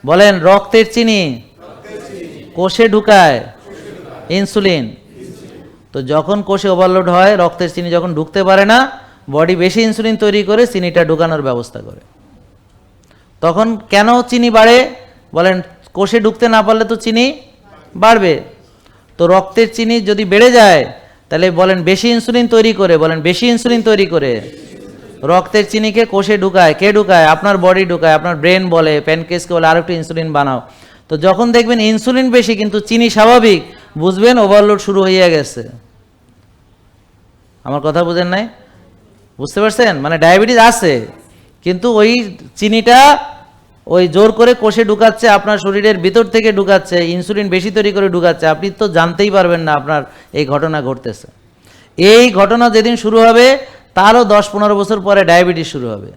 বলেন রক্তের চিনি কোষে ঢুকায় ইনসুলিন। তো যখন কোষে ওভারলোড হয়, রক্তের চিনি যখন ঢুকতে পারে না, বডি বেশি ইনসুলিন তৈরি করে চিনিটা ঢুকানোর ব্যবস্থা করে। তখন কেন চিনি বাড়ে? বলেন কোষে ঢুকতে না পারলে তো চিনি বাড়বে। তো রক্তের চিনি যদি বেড়ে যায় তাহলে বলেন বেশি ইনসুলিন তৈরি করে, বলেন বেশি ইনসুলিন তৈরি করে রক্তের চিনিকে কোষে ঢুকায়। কে ঢুকায়? আপনার বডি ঢুকায়। আপনার ব্রেন বলে, প্যানক্রিয়াসকে বলে আরেকটু ইনসুলিন বানাও। তো যখন দেখবেন ইনসুলিন বেশি কিন্তু চিনি স্বাভাবিক, বুঝবেন ওভারলোড শুরু হয়ে গেছে। আমার কথা বুঝেন নাই? বুঝতে পারছেন? মানে ডায়াবেটিস আছে কিন্তু ওই চিনিটা ওই জোর করে কোষে ঢুকাচ্ছে, আপনার শরীরের ভিতর থেকে ঢুকাচ্ছে, ইনসুলিন বেশি তৈরি করে ঢুকাচ্ছে, আপনি তো জানতেই পারবেন না আপনার এই ঘটনা ঘটতেছে। এই ঘটনা যেদিন শুরু হবে তারও 10-15 বছর পরে ডায়াবেটিস শুরু হবে।